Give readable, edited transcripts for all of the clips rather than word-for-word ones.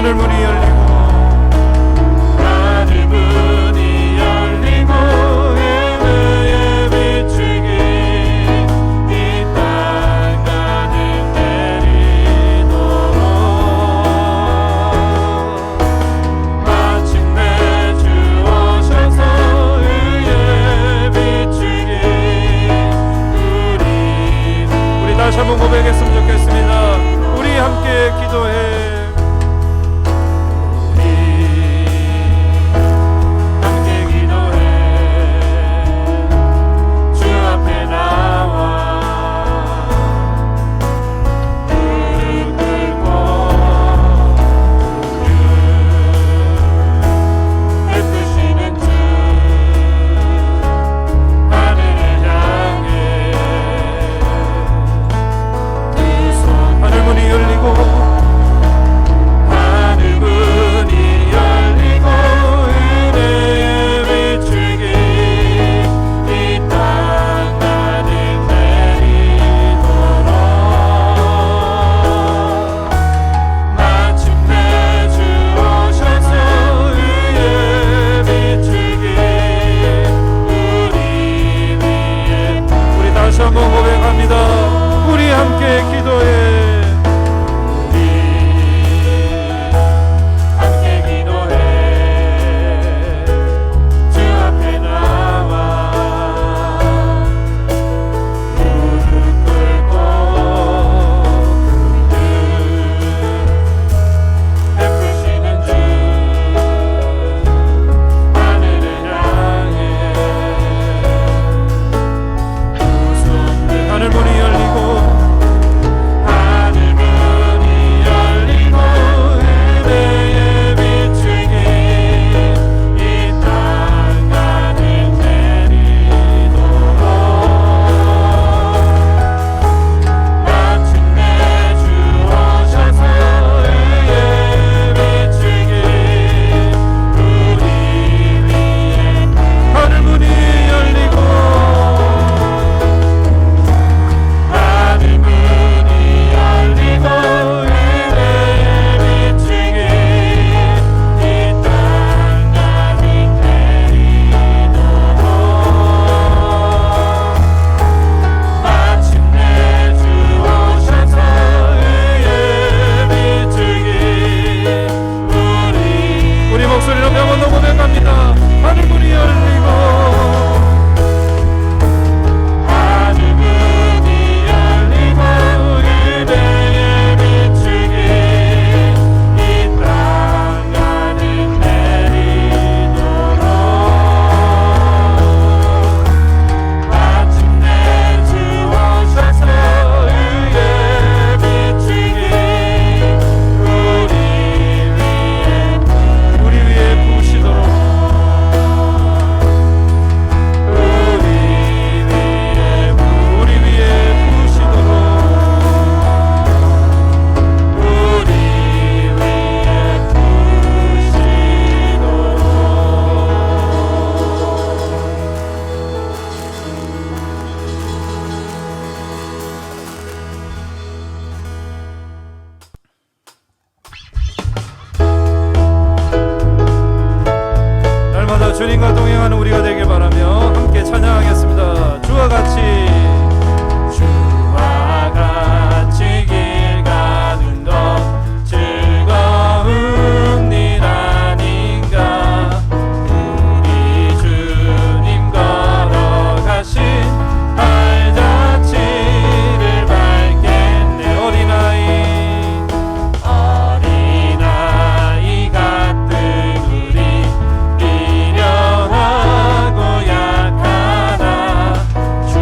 하늘 문이 열리고 은혜의 비추기 이 땅 가득 내리도록 마침내 주 오셔서 의의 비추기 우리 다시 한번 고백했으면 좋겠습니다. 우리 함께 기도해. 주님과 동행하는 우리가 되길 바라며 함께 찬양하겠습니다. 주와 같이 길 가는 것 즐거운 일 아닌가. 우리 주님 걸어가신 발자취를 밟겠네. 어린아이 같은 우리 미련하고 약하나 주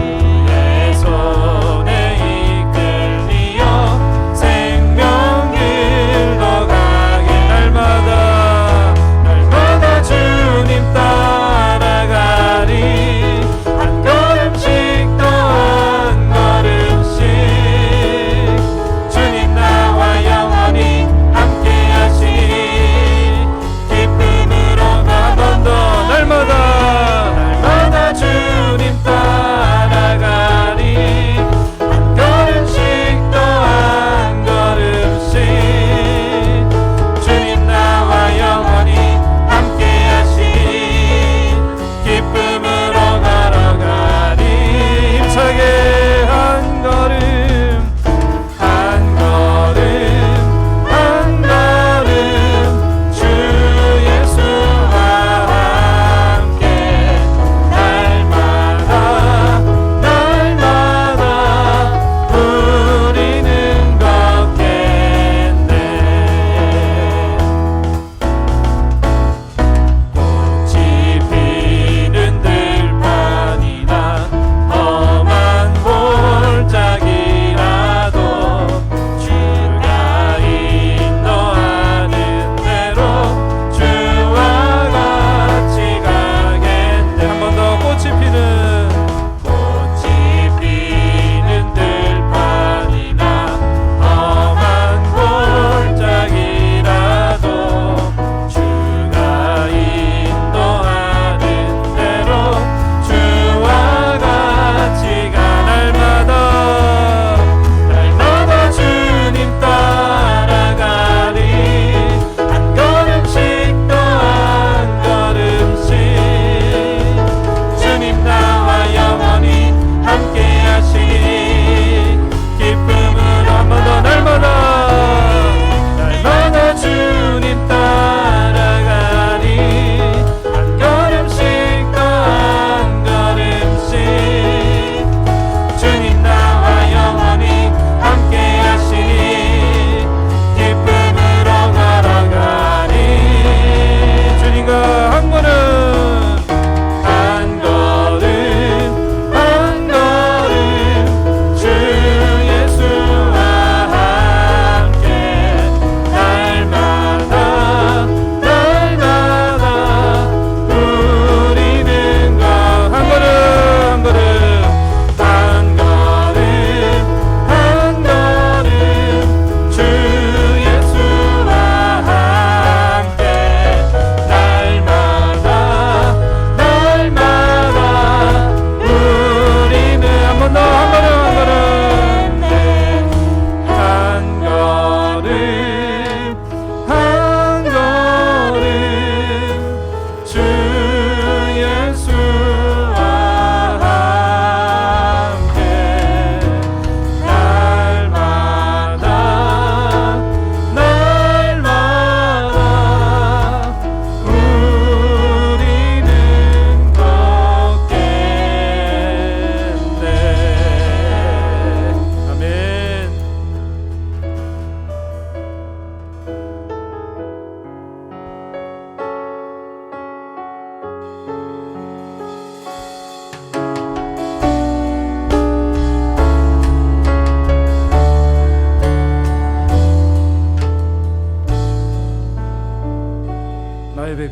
나의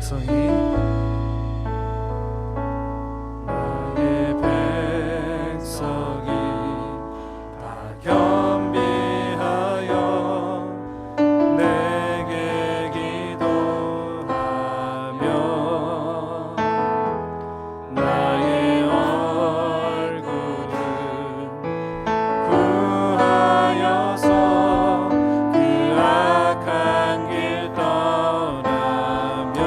백성이 다 겸비하여 내게 기도하며 나의 얼굴을 구하여서 그 악한 길 떠나며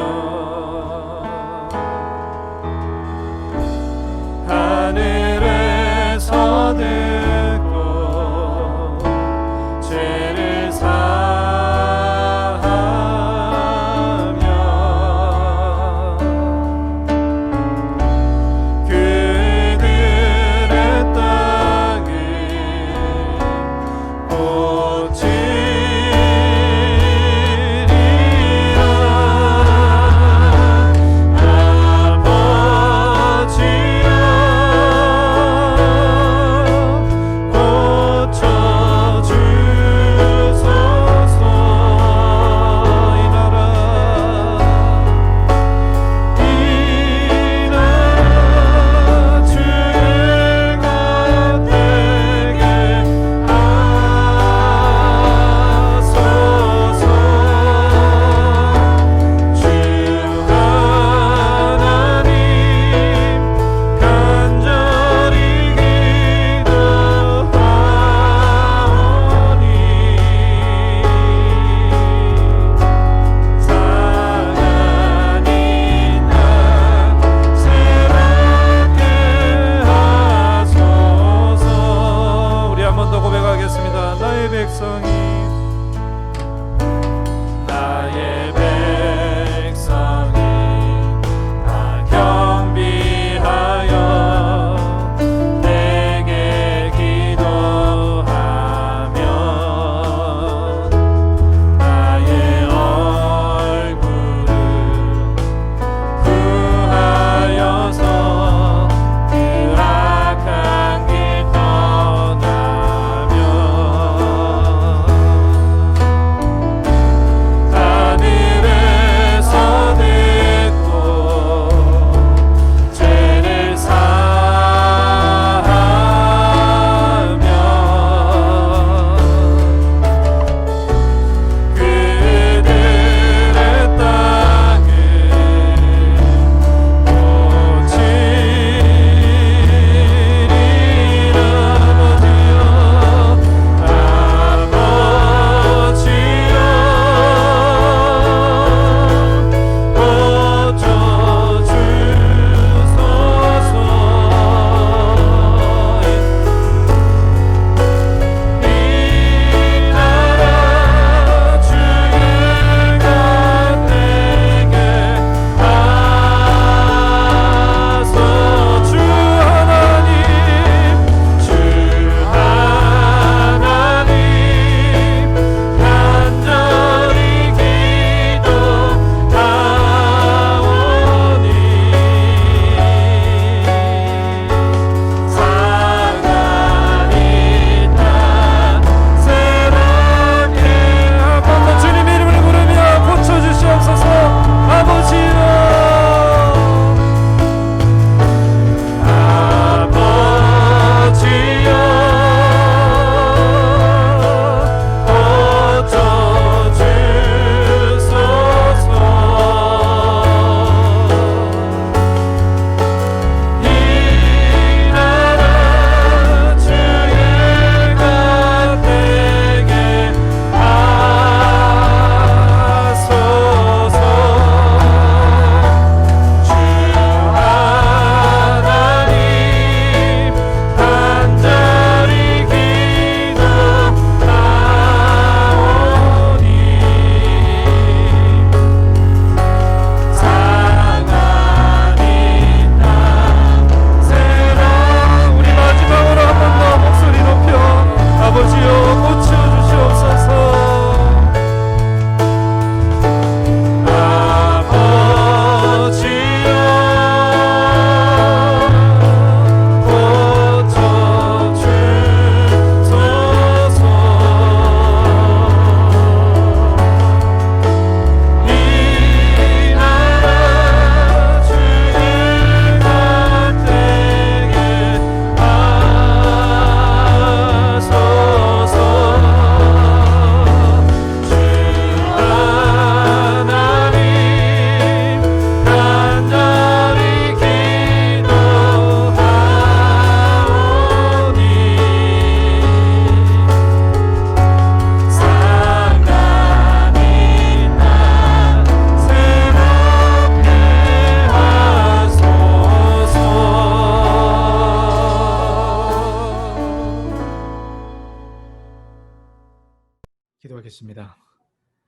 기도하겠습니다.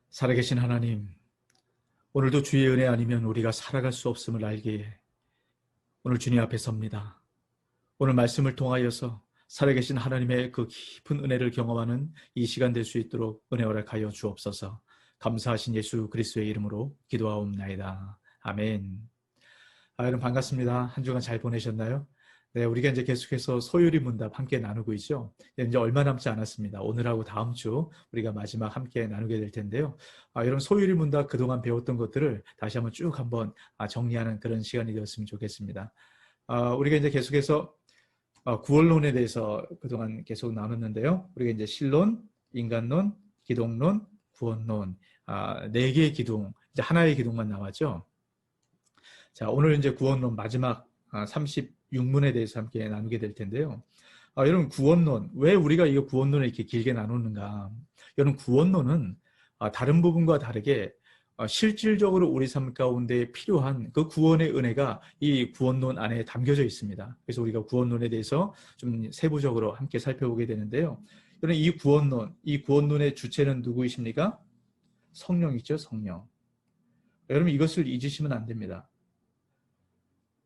살아계신 하나님, 오늘도 주의 은혜 아니면 우리가 살아갈 수 없음을 알기에 오늘 주님 앞에 섭니다. 오늘 말씀을 통하여서 살아계신 하나님의 그 깊은 은혜를 경험하는 이 시간 될 수 있도록 은혜 허락하여 주옵소서. 감사하신 예수 그리스도의 이름으로 기도하옵나이다. 아멘. 여러분 반갑습니다. 한 주간 잘 보내셨나요? 네, 우리가 이제 계속해서 소요리 문답 함께 나누고 있죠. 이제 얼마 남지 않았습니다. 오늘하고 다음 주 우리가 마지막 함께 나누게 될 텐데요. 이런 소요리 문답 그동안 배웠던 것들을 다시 한번 쭉 한번 정리하는 그런 시간이 되었으면 좋겠습니다. 우리가 이제 계속해서 구원론에 대해서 그동안 계속 나눴는데요. 우리가 이제 신론, 인간론, 기독론, 구원론, 네 개의 기둥, 이제 하나의 기둥만 남았죠. 자, 오늘 이제 구원론 마지막 36문에 대해서 함께 나누게 될 텐데요. 여러분 구원론, 왜 우리가 이 구원론을 이렇게 길게 나누는가? 여러분 구원론은 다른 부분과 다르게 실질적으로 우리 삶 가운데 필요한 그 구원의 은혜가 이 구원론 안에 담겨져 있습니다. 그래서 우리가 구원론에 대해서 좀 세부적으로 함께 살펴보게 되는데요. 여러분 이 구원론의 주체는 누구이십니까? 성령이죠, 성령. 여러분 이것을 잊으시면 안 됩니다.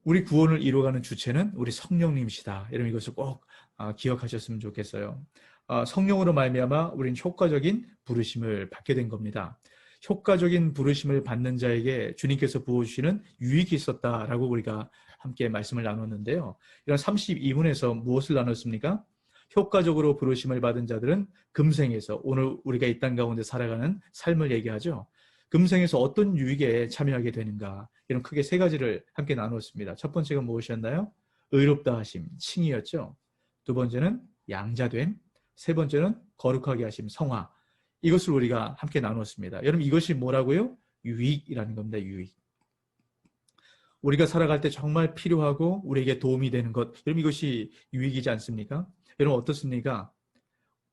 우리 구원을 이루어가는 주체는 우리 성령님이시다. 여러분 이것을 꼭 기억하셨으면 좋겠어요. 성령으로 말미암아 우리는 효과적인 부르심을 받게 된 겁니다. 효과적인 부르심을 받는 자에게 주님께서 부어주시는 유익이 있었다라고 우리가 함께 말씀을 나눴는데요. 이런 32문에서 무엇을 나눴습니까? 효과적으로 부르심을 받은 자들은 금생에서 오늘 우리가 이 땅 가운데 살아가는 삶을 얘기하죠. 금생에서 어떤 유익에 참여하게 되는가, 이런 크게 세 가지를 함께 나누었습니다. 첫 번째가 무엇이었나요? 의롭다 하심, 칭의였죠. 두 번째는 양자됨, 세 번째는 거룩하게 하심, 성화. 이것을 우리가 함께 나누었습니다. 여러분 이것이 뭐라고요? 유익이라는 겁니다. 유익. 우리가 살아갈 때 정말 필요하고 우리에게 도움이 되는 것, 여러분 이것이 유익이지 않습니까? 여러분 어떻습니까?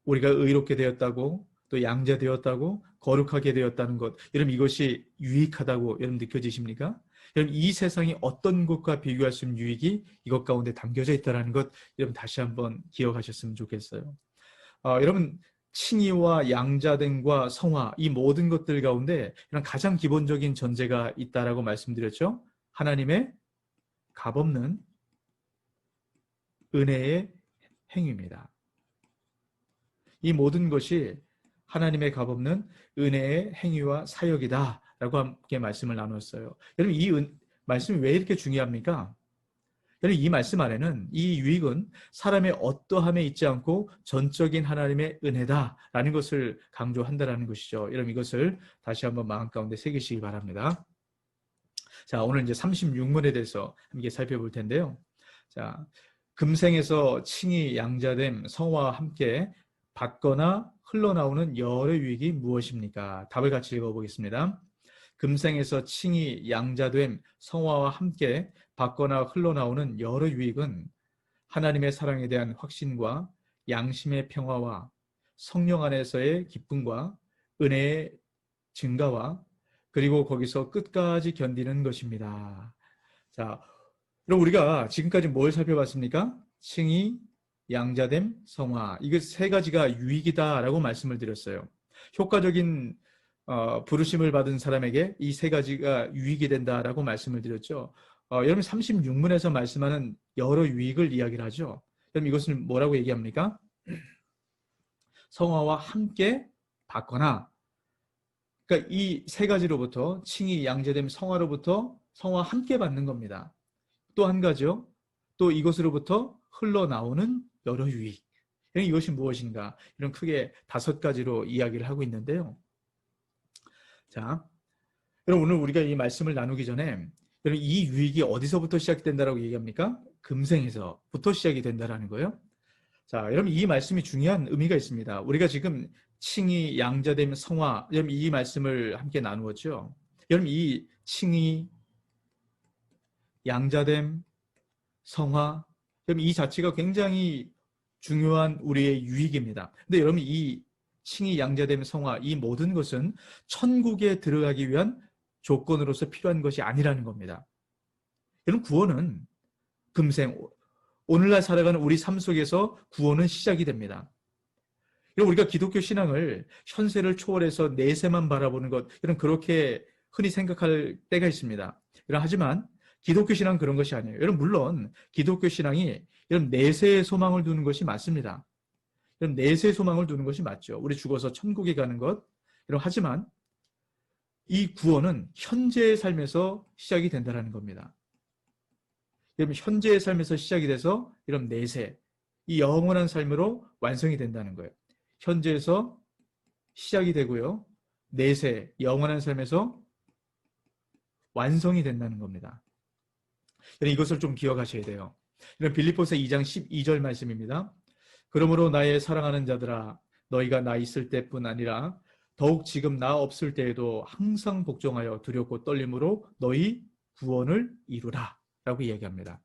우리가 의롭게 되었다고, 또 양자되었다고, 거룩하게 되었다는 것, 여러분 이것이 유익하다고 여러분 느껴지십니까? 여러분 이 세상이 어떤 것과 비교할 수 있는 유익이 이것 가운데 담겨져 있다는 것, 여러분 다시 한번 기억하셨으면 좋겠어요. 여러분 칭의와 양자됨과 성화, 이 모든 것들 가운데 이런 가장 기본적인 전제가 있다라고 말씀드렸죠. 하나님의 값없는 은혜의 행위입니다. 이 모든 것이 하나님의 값없는 은혜의 행위와 사역이다라고 함께 말씀을 나눴어요. 여러분 이 말씀이 왜 이렇게 중요합니까? 여러분 이 말씀 안에는 이 유익은 사람의 어떠함에 있지 않고 전적인 하나님의 은혜다라는 것을 강조한다라는 것이죠. 여러분 이것을 다시 한번 마음 가운데 새기시기 바랍니다. 자, 오늘 이제 36문에 대해서 함께 살펴볼 텐데요. 자, 금생에서 칭의 양자됨 성화와 함께 받거나 흘러나오는 여러 유익이 무엇입니까? 답을 같이 읽어보겠습니다. 금생에서 칭의 양자됨 성화와 함께 받거나 흘러나오는 여러 유익은 하나님의 사랑에 대한 확신과 양심의 평화와 성령 안에서의 기쁨과 은혜의 증가와 그리고 거기서 끝까지 견디는 것입니다. 자, 그럼 우리가 지금까지 뭘 살펴봤습니까? 칭의, 양자됨, 성화. 이거 세 가지가 유익이다라고 말씀을 드렸어요. 효과적인 부르심을 받은 사람에게 이 세 가지가 유익이 된다라고 말씀을 드렸죠. 여러분 36문에서 말씀하는 여러 유익을 이야기를 하죠. 그럼 이것은 뭐라고 얘기합니까? 성화와 함께 받거나, 그러니까 이 세 가지로부터 칭의, 양자됨, 성화로부터 성화 함께 받는 겁니다. 또 한 가지요. 또 이것으로부터 흘러나오는 여러 유익. 이것이 무엇인가? 이런 크게 5가지로 이야기를 하고 있는데요. 자, 여러분 오늘 우리가 이 말씀을 나누기 전에 여러분 이 유익이 어디서부터 시작된다라고 얘기합니까? 금생에서부터 시작이 된다라는 거예요. 자, 여러분 이 말씀이 중요한 의미가 있습니다. 우리가 지금 칭의, 양자됨, 성화, 여러분 이 말씀을 함께 나누었죠. 여러분 이 칭의, 양자됨, 성화, 여러분 이 자체가 굉장히 중요한 우리의 유익입니다. 근데 여러분 이 칭의, 양자됨, 성화, 이 모든 것은 천국에 들어가기 위한 조건으로서 필요한 것이 아니라는 겁니다. 여러분 구원은 금생, 오늘날 살아가는 우리 삶 속에서 구원은 시작이 됩니다. 이런 우리가 기독교 신앙을 현세를 초월해서 내세만 바라보는 것, 이런 그렇게 흔히 생각할 때가 있습니다. 하지만 기독교 신앙은 그런 것이 아니에요. 여러분, 물론 기독교 신앙이 이런 내세의 소망을 두는 것이 맞습니다. 이런 내세의 소망을 두는 것이 맞죠. 우리 죽어서 천국에 가는 것. 하지만 이 구원은 현재의 삶에서 시작이 된다는 겁니다. 여러분, 현재의 삶에서 시작이 돼서 이런 내세, 이 영원한 삶으로 완성이 된다는 거예요. 현재에서 시작이 되고요. 내세, 영원한 삶에서 완성이 된다는 겁니다. 이것을 좀 기억하셔야 돼요. 이런 빌립보서 2장 12절 말씀입니다. 그러므로 나의 사랑하는 자들아, 너희가 나 있을 때뿐 아니라 더욱 지금 나 없을 때에도 항상 복종하여 두렵고 떨림으로 너희 구원을 이루라 라고 이야기합니다.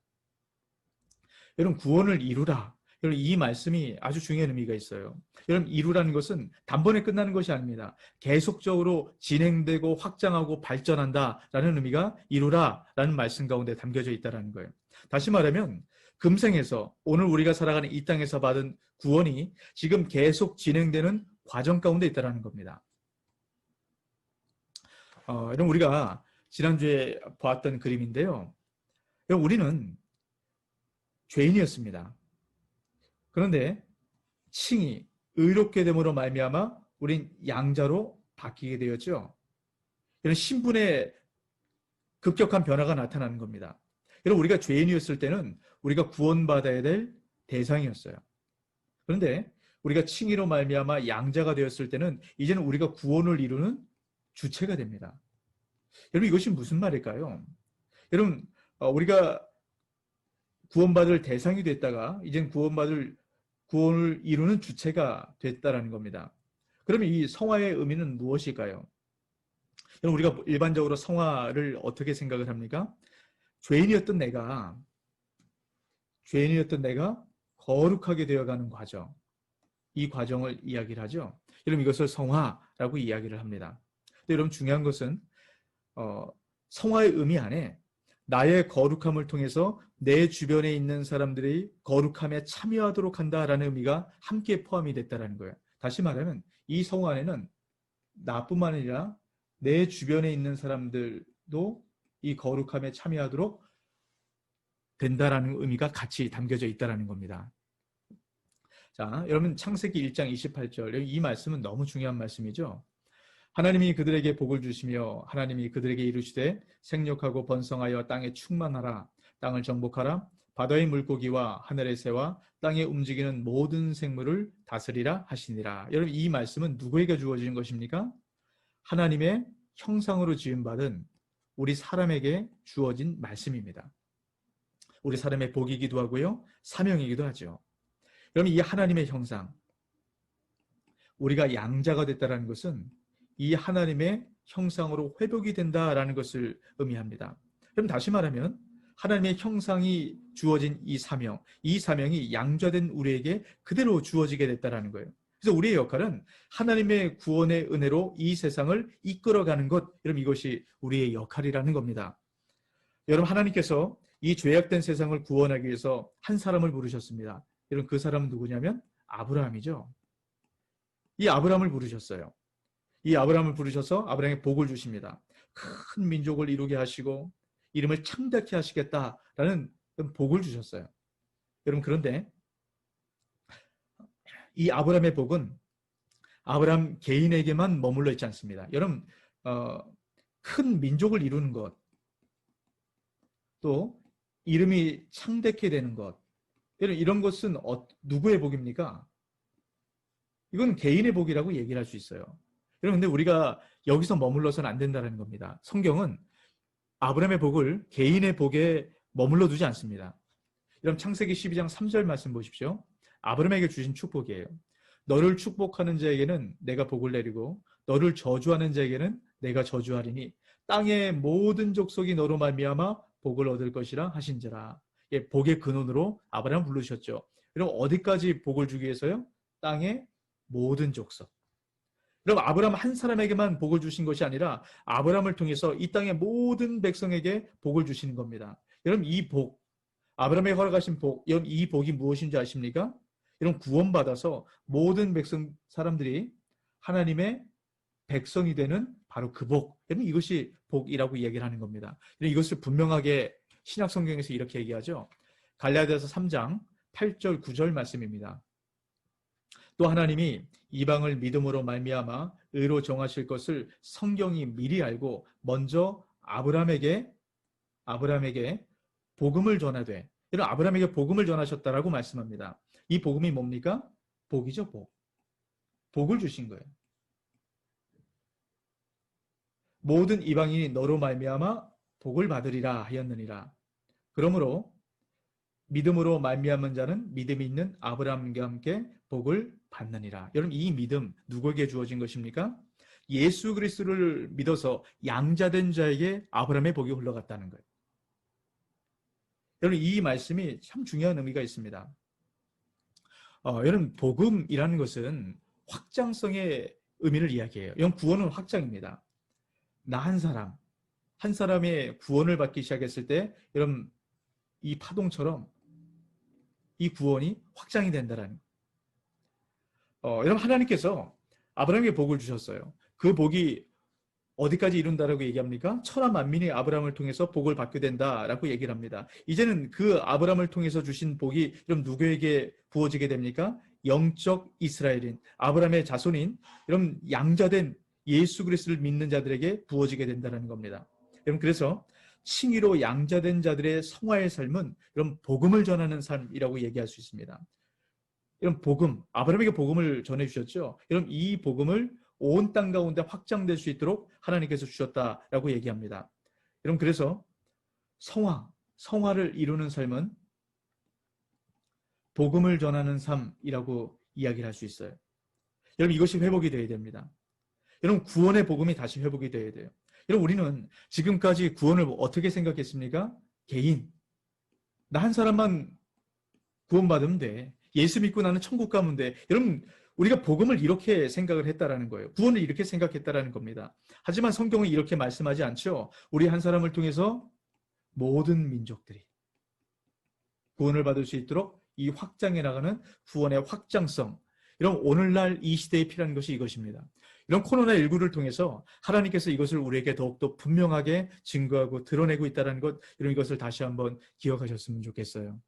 여러분, 구원을 이루라. 여러분, 이 말씀이 아주 중요한 의미가 있어요. 여러분, 이루라는 것은 단번에 끝나는 것이 아닙니다. 계속적으로 진행되고 확장하고 발전한다라는 의미가 이루라라는 말씀 가운데 담겨져 있다는 거예요. 다시 말하면 금생에서 오늘 우리가 살아가는 이 땅에서 받은 구원이 지금 계속 진행되는 과정 가운데 있다는 겁니다. 여러분, 우리가 지난주에 보았던 그림인데요. 여러분, 우리는 죄인이었습니다. 그런데 칭이 의롭게 됨으로 말미암아 우린 양자로 바뀌게 되었죠. 이런 신분의 급격한 변화가 나타나는 겁니다. 여러분, 우리가 죄인이었을 때는 우리가 구원받아야 될 대상이었어요. 그런데 우리가 칭의로 말미암아 양자가 되었을 때는 이제는 우리가 구원을 이루는 주체가 됩니다. 여러분, 이것이 무슨 말일까요? 여러분, 우리가 구원받을 대상이 됐다가 이젠 구원을 이루는 주체가 됐다라는 겁니다. 그러면 이 성화의 의미는 무엇일까요? 여러분, 우리가 일반적으로 성화를 어떻게 생각을 합니까? 죄인이었던 내가 거룩하게 되어가는 과정, 이 과정을 이야기를 하죠. 여러분, 이것을 성화라고 이야기를 합니다. 근데 여러분, 중요한 것은 성화의 의미 안에 나의 거룩함을 통해서 내 주변에 있는 사람들이 거룩함에 참여하도록 한다라는 의미가 함께 포함이 됐다는 거예요. 다시 말하면 이 성화 안에는 나뿐만 아니라 내 주변에 있는 사람들도 이 거룩함에 참여하도록 된다라는 의미가 같이 담겨져 있다는 겁니다. 자, 여러분, 창세기 1장 28절, 이 말씀은 너무 중요한 말씀이죠. 하나님이 그들에게 복을 주시며 하나님이 그들에게 이르시되 생육하고 번성하여 땅에 충만하라. 땅을 정복하라. 바다의 물고기와 하늘의 새와 땅에 움직이는 모든 생물을 다스리라 하시니라. 여러분, 이 말씀은 누구에게 주어진 것입니까? 하나님의 형상으로 지음받은 우리 사람에게 주어진 말씀입니다. 우리 사람의 복이기도 하고요, 사명이기도 하죠. 여러분, 이 하나님의 형상, 우리가 양자가 됐다는 것은 이 하나님의 형상으로 회복이 된다라는 것을 의미합니다. 그럼 다시 말하면 하나님의 형상이 주어진 이 사명이 양자된 우리에게 그대로 주어지게 됐다라는 거예요. 그래서 우리의 역할은 하나님의 구원의 은혜로 이 세상을 이끌어가는 것, 여러분, 이것이 우리의 역할이라는 겁니다. 여러분, 하나님께서 이 죄악된 세상을 구원하기 위해서 한 사람을 부르셨습니다. 여러분, 그 사람은 누구냐면 아브라함이죠. 이 아브라함을 부르셨어요. 이 아브라함을 부르셔서 아브라함에게 복을 주십니다. 큰 민족을 이루게 하시고 이름을 창대케 하시겠다라는 복을 주셨어요. 여러분, 그런데 이 아브라함의 복은 아브라함 개인에게만 머물러 있지 않습니다. 여러분, 큰 민족을 이루는 것, 또 이름이 창대케 되는 것, 여러분, 이런 것은 누구의 복입니까? 이건 개인의 복이라고 얘기를 할 수 있어요. 여러분, 근데 우리가 여기서 머물러서는 안 된다는 겁니다. 성경은 아브라함의 복을 개인의 복에 머물러 두지 않습니다. 여러분, 창세기 12장 3절 말씀 보십시오. 아브라함에게 주신 축복이에요. 너를 축복하는 자에게는 내가 복을 내리고 너를 저주하는 자에게는 내가 저주하리니 땅의 모든 족속이 너로 말미암아 복을 얻을 것이라 하신지라. 예, 복의 근원으로 아브라함을 부르셨죠. 여러분, 어디까지 복을 주기 위해서요? 땅의 모든 족속. 여러분, 아브라함 한 사람에게만 복을 주신 것이 아니라 아브라함을 통해서 이 땅의 모든 백성에게 복을 주시는 겁니다. 여러분, 이 복, 아브라함에게 허락하신 복, 여러분, 이 복이 무엇인지 아십니까? 이런 구원받아서 모든 백성 사람들이 하나님의 백성이 되는 바로 그 복. 여러분 이것이 복이라고 이야기를 하는 겁니다. 이것을 분명하게 신약 성경에서 이렇게 얘기하죠. 갈라디아서 3장 8절 9절 말씀입니다. 또 하나님이 이방을 믿음으로 말미암아 의로 정하실 것을 성경이 미리 알고 먼저 아브라함에게 복음을 전하되, 이런 아브라함에게 복음을 전하셨다라고 말씀합니다. 이 복음이 뭡니까? 복이죠, 복. 복을 주신 거예요. 모든 이방인이 너로 말미암아 복을 받으리라 하였느니라. 그러므로 믿음으로 말미암은 자는 믿음이 있는 아브라함과 함께 복을 받느니라. 여러분 이 믿음 누구에게 주어진 것입니까? 예수 그리스도를 믿어서 양자된 자에게 아브라함의 복이 흘러갔다는 거예요. 여러분 이 말씀이 참 중요한 의미가 있습니다. 여러분 복음이라는 것은 확장성의 의미를 이야기해요. 이건 구원은 확장입니다. 나 한 사람의 구원을 받기 시작했을 때 여러분 이 파동처럼 이 구원이 확장이 된다라는 여러분 하나님께서 아브라함에게 복을 주셨어요. 그 복이 어디까지 이룬다라고 얘기합니까? 천하 만민이 아브라함을 통해서 복을 받게 된다라고 얘기를 합니다. 이제는 그 아브라함을 통해서 주신 복이 그럼 누구에게 부어지게 됩니까? 영적 이스라엘인 아브라함의 자손인 여러분 양자된 예수 그리스도를 믿는 자들에게 부어지게 된다는 겁니다. 여러분 그래서 칭의로 양자된 자들의 성화의 삶은 이런 복음을 전하는 삶이라고 얘기할 수 있습니다. 이런 복음, 아브라함에게 복음을 전해주셨죠. 여러분 이 복음을 온 땅 가운데 확장될 수 있도록 하나님께서 주셨다라고 얘기합니다. 여러분 그래서 성화를 이루는 삶은 복음을 전하는 삶이라고 이야기를 할 수 있어요. 여러분 이것이 회복이 되어야 됩니다. 여러분 구원의 복음이 다시 회복이 되어야 돼요. 여러분 우리는 지금까지 구원을 어떻게 생각했습니까? 개인. 나 한 사람만 구원받으면 돼. 예수 믿고 나는 천국 가면 돼. 여러분 우리가 복음을 이렇게 생각을 했다라는 거예요. 구원을 이렇게 생각했다라는 겁니다. 하지만 성경은 이렇게 말씀하지 않죠. 우리 한 사람을 통해서 모든 민족들이 구원을 받을 수 있도록 이 확장해 나가는 구원의 확장성. 이런 오늘날 이 시대에 필요한 것이 이것입니다. 이런 코로나19를 통해서 하나님께서 이것을 우리에게 더욱더 분명하게 증거하고 드러내고 있다는 것, 이런 이것을 다시 한번 기억하셨으면 좋겠어요.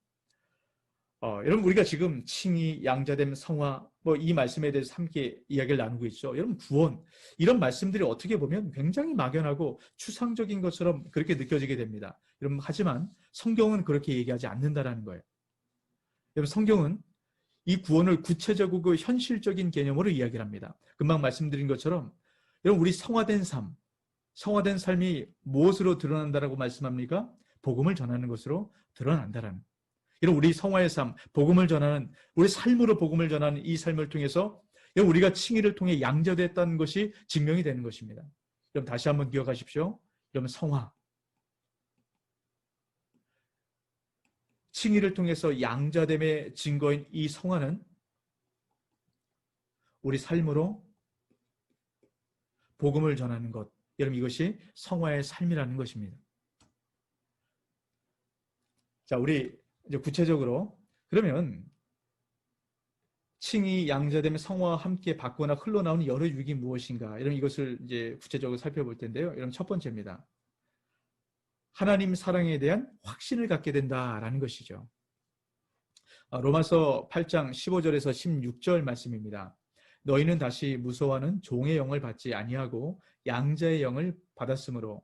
여러분 우리가 지금 칭의, 양자됨, 성화 이 말씀에 대해서 함께 이야기를 나누고 있죠. 여러분 구원 이런 말씀들이 어떻게 보면 굉장히 막연하고 추상적인 것처럼 그렇게 느껴지게 됩니다. 여러분 하지만 성경은 그렇게 얘기하지 않는다라는 거예요. 여러분 성경은 이 구원을 구체적이고 현실적인 개념으로 이야기를 합니다. 금방 말씀드린 것처럼 여러분 우리 성화된 삶이 무엇으로 드러난다라고 말씀합니까? 복음을 전하는 것으로 드러난다라는. 이런 우리 성화의 삶, 복음을 전하는 우리 삶으로 복음을 전하는 이 삶을 통해서 우리가 칭의를 통해 양자됐다는 것이 증명이 되는 것입니다. 여러분 다시 한번 기억하십시오. 여러분 성화. 칭의를 통해서 양자됨의 증거인 이 성화는 우리 삶으로 복음을 전하는 것. 여러분 이것이 성화의 삶이라는 것입니다. 자, 우리 이제 구체적으로 그러면 칭의, 양자됨의 성화와 함께 받거나 흘러나오는 여러 유익이 무엇인가? 이런 이것을 이제 구체적으로 살펴볼 텐데요. 여러분 첫 번째입니다. 하나님 사랑에 대한 확신을 갖게 된다라는 것이죠. 로마서 8장 15절에서 16절 말씀입니다. 너희는 다시 무서워하는 종의 영을 받지 아니하고 양자의 영을 받았으므로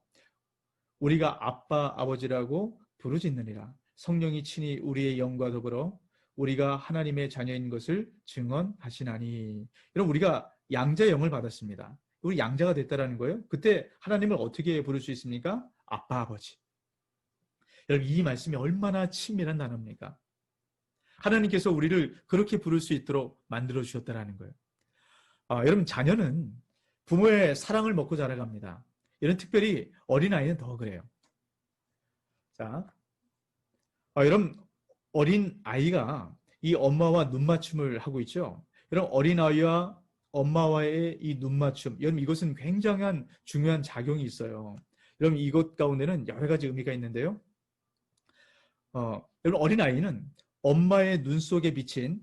우리가 아빠 아버지라고 부르짖느니라. 성령이 친히 우리의 영과 더불어 우리가 하나님의 자녀인 것을 증언하시나니. 여러분 우리가 양자의 영을 받았습니다. 우리 양자가 됐다라는 거예요. 그때 하나님을 어떻게 부를 수 있습니까? 아빠 아버지. 여러분 이 말씀이 얼마나 친밀한 단어입니까? 하나님께서 우리를 그렇게 부를 수 있도록 만들어 주셨다라는 거예요. 여러분 자녀는 부모의 사랑을 먹고 자라갑니다. 이런 특별히 어린아이는 더 그래요. 자, 여러분 어린아이가 이 엄마와 눈맞춤을 하고 있죠. 여러분 어린아이와 엄마와의 이 눈맞춤, 여러분 이것은 굉장한 중요한 작용이 있어요. 여러분 이것 가운데는 여러 가지 의미가 있는데요. 여러분 어린아이는 엄마의 눈 속에 비친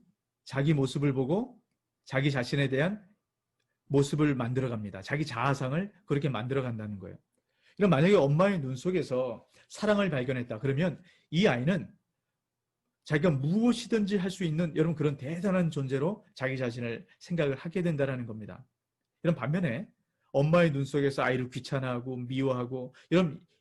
자기 모습을 보고 자기 자신에 대한 모습을 만들어갑니다. 자기 자아상을 그렇게 만들어간다는 거예요. 그럼 만약에 엄마의 눈 속에서 사랑을 발견했다. 그러면 이 아이는 자기가 무엇이든지 할 수 있는 여러분 그런 대단한 존재로 자기 자신을 생각을 하게 된다는 겁니다. 이런 반면에 엄마의 눈 속에서 아이를 귀찮아하고 미워하고